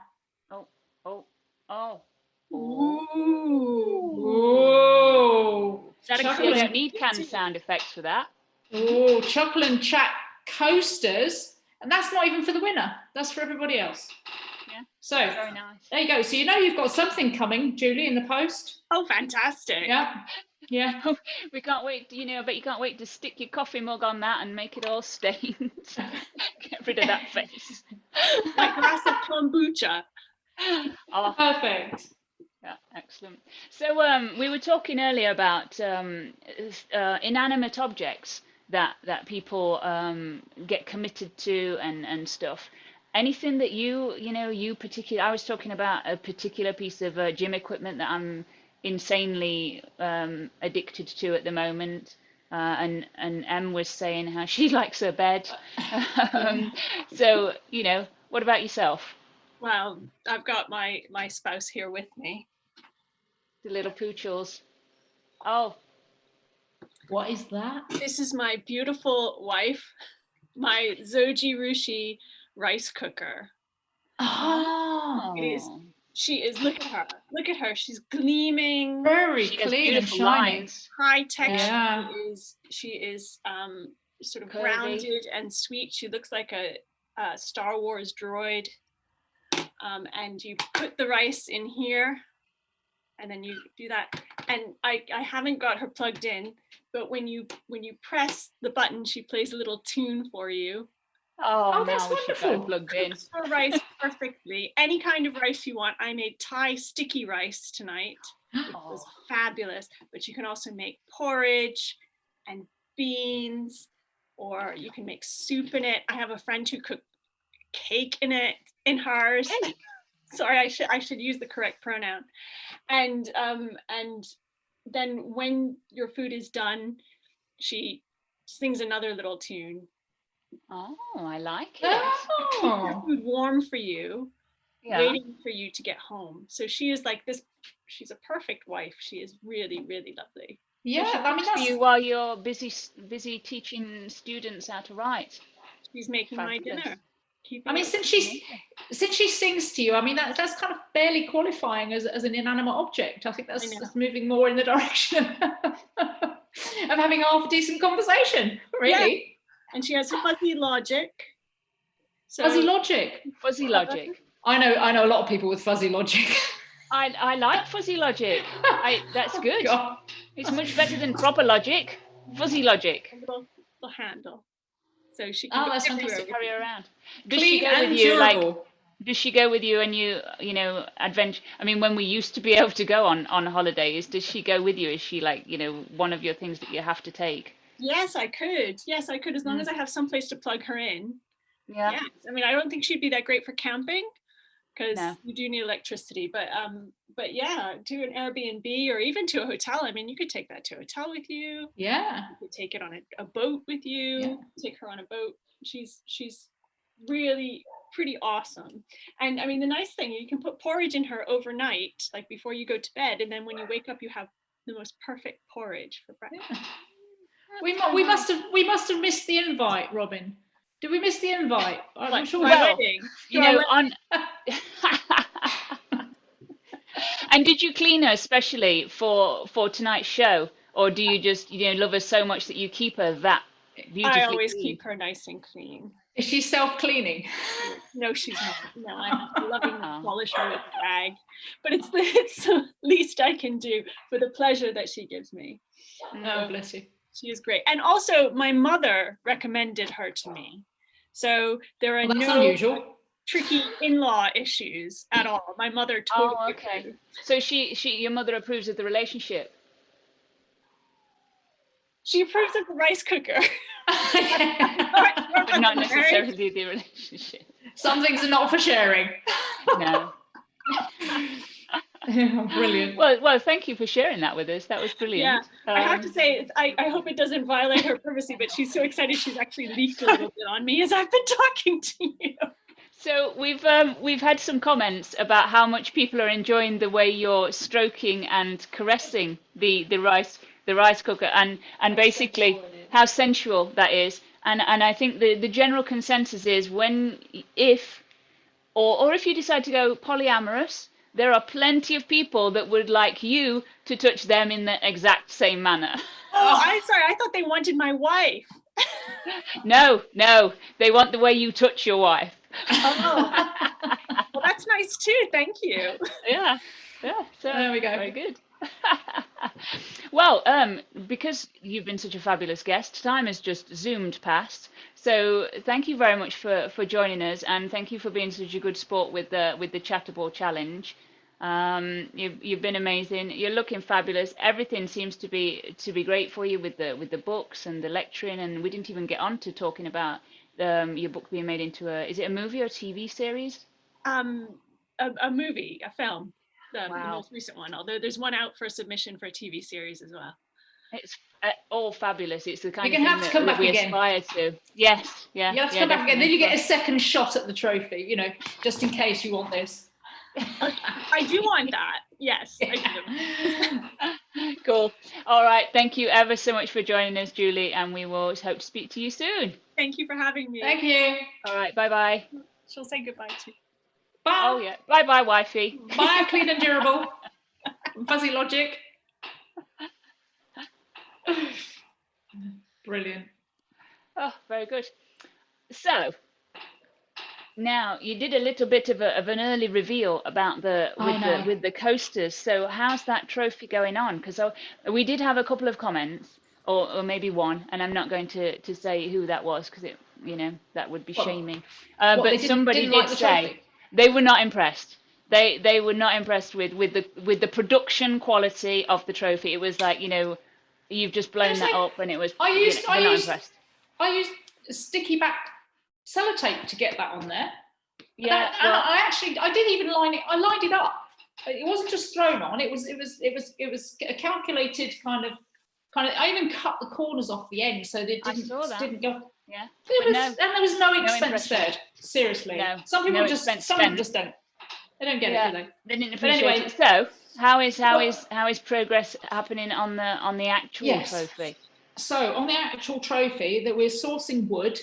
Oh. Whoa! Is that a You Chuckle don't and, need canned sound effects for that. Chuckle and Chat coasters, and that's not even for the winner. That's for everybody else. So Very nice. there you go. So you've got something coming, Julie, in the post. Oh, fantastic. Yeah. We can't wait, I bet you can't wait to stick your coffee mug on that and make it all stained. Get rid of that face. My glass of kombucha. Oh, Perfect. yeah, excellent. So we were talking earlier about inanimate objects that people get committed to and stuff. Anything that you particular? I was talking about a particular piece of gym equipment that I'm insanely addicted to at the moment. And Em was saying how she likes her bed. So what about yourself? Well, I've got my spouse here with me. The little poochles. Oh, What is that? This is my beautiful wife, my Zojirushi rice cooker. Oh, She is, look at her. She's gleaming. very she has clean and beautiful shiny. lines. High texture. Yeah. She is sort of Curvy. grounded and sweet. She looks like a Star Wars droid. And you put the rice in here, and then you do that. And I haven't got her plugged in, but when you press the button, she plays a little tune for you. Oh, that's now we should go wonderful. plugged in. Cooks her rice perfectly. Any kind of rice you want. I made Thai sticky rice tonight. It was fabulous. But you can also make porridge and beans, or you can make soup in it. I have a friend who cooked cake in hers. Sorry, I should use the correct pronoun. And then when your food is done, she sings another little tune. Oh, I like it. Keep your food warm for you, Yeah. waiting for you to get home. So she is like this. She's a perfect wife. She is really, really lovely. Yeah, I mean For that's you while you're busy teaching students how to write. She's making my Fabulous. dinner. I mean, since she sings to you, I mean that's kind of barely qualifying as an inanimate object. I think that's moving more in the direction of having half a decent conversation, really. Yeah. And she has fuzzy logic. So, Fuzzy logic. Fuzzy logic. I know a lot of people with fuzzy logic. I like fuzzy logic. That's good. God. It's much better than proper logic. Fuzzy logic. A little handle. So she can that's everywhere fantastic. Carry her around. Does Clean she go and with you durable. Does she go with you and you adventure? I mean, when we used to be able to go on holidays, does she go with you? Is she like, one of your things that you have to take? Yes, I could. As long as I have someplace to plug her in. Yeah. Yes. I mean, I don't think she'd be that great for camping because No. you do need electricity. But yeah, to an Airbnb or even to a hotel. I mean, you could take that to a hotel with you. Yeah. You could take it on a boat with you. Yeah. Take her on a boat. She's really pretty awesome. And I mean, the nice thing, you can put porridge in her overnight, like before you go to bed, and then when you wake up, you have the most perfect porridge for breakfast. Yeah. We must have missed the invite, Robin. Did we miss the invite? I'm sure. Well, wedding. on. And did you clean her especially for tonight's show, or do you just love her so much that you keep her that beautifully I always clean? keep her nice and clean. Is she self-cleaning? No, she's not. No, I'm loving to polish her with a rag. But it's the least I can do for the pleasure that she gives me. Oh, bless you. She is great. And also, my mother recommended her to me. So there are That's no unusual. tricky in-law issues at all. My mother totally Oh, okay. approved. So your mother approves of the relationship. She approves of the rice cooker. But not necessarily the relationship. Some things are not for sharing. No. Brilliant. Well, thank you for sharing that with us. That was brilliant. Yeah, I have to say, I hope it doesn't violate her privacy, but she's so excited she's actually leaked a little bit on me as I've been talking to you. So we've had some comments about how much people are enjoying the way you're stroking and caressing the rice cooker and basically how sensual that is. And I think the general consensus is if you decide to go polyamorous, there are plenty of people that would like you to touch them in the exact same manner. Oh, I'm sorry. I thought they wanted my wife. No, they want the way you touch your wife. Oh, well, That's nice too. Thank you. Yeah. So There we go. Very good. Well, because you've been such a fabulous guest, time has just zoomed past. So thank you very much for joining us, and thank you for being such a good sport with the Chatterball challenge. You've been amazing. You're looking fabulous. Everything seems to be great for you with the books and the lecturing, and we didn't even get on to talking about your book being made into is it a movie or a TV series? A movie, a film. The Wow. most recent one, although there's one out for submission for a TV series as well. It's all fabulous. It's the kind You're of gonna thing have to come that back we again. aspire to. Yes, yeah. You have to yeah, come back again. Then you get a definitely. second shot at the trophy, you know, just in case you want this. I do want that. Yes, I do. Cool. All right. Thank you ever so much for joining us, Julie, and we will hope to speak to you soon. Thank you for having me. Thank you. All right. Bye-bye. She'll say goodbye to you. Bye. Oh, yeah. Bye-bye, wifey. Bye, Clean and Durable. Fuzzy Logic. Brilliant. Oh, very good. So, now you did a little bit of an early reveal about with the coasters. So how's that trophy going on? Because we did have a couple of comments, or maybe one, and I'm not going to say who that was because that would be shaming. But somebody did say they were not impressed. They were not impressed with the production quality of the trophy. It was like, you've just blown that up, and it was. They're not impressed. I used sticky back sellotape to get that on there. Yeah, and I didn't even line it. I lined it up. It wasn't just thrown on. It was a calculated kind of. I even cut the corners off the end so they didn't go. Yeah, and there was no expense spared. Seriously, no, some people people just don't. They don't get it, do they? They didn't appreciate it. So how is progress happening on the actual trophy? So on the actual trophy, that we're sourcing wood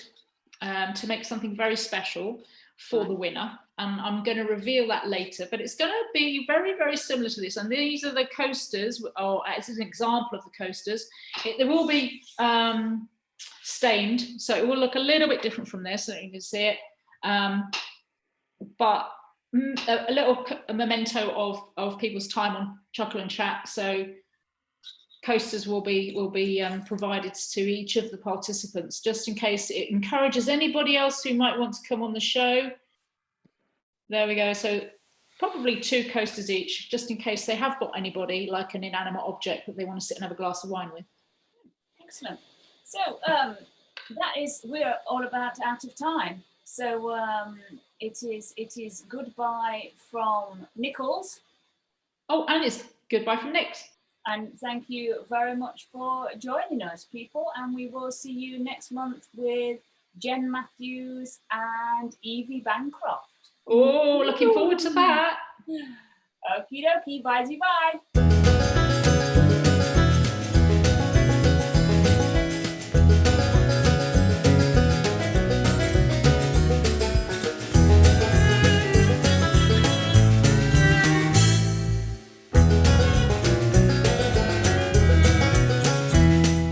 to make something very special for the winner, and I'm going to reveal that later. But it's going to be very, very similar to this. And these are the coasters, or as an example of the coasters. They will be stained, so it will look a little bit different from this, so you can see it. But a little memento of people's time on Chuckle and Chat. So coasters will be provided to each of the participants, just in case it encourages anybody else who might want to come on the show. There we go. So probably 2 coasters each, just in case they have got anybody like an inanimate object that they want to sit and have a glass of wine with. Excellent. So we're all about out of time. So it is goodbye from Nichols. Oh, and it's goodbye from Nick. And thank you very much for joining us, people. And we will see you next month with Jen Matthews and Evie Bancroft. Oh, looking forward to that. Okie dokie, bye-bye.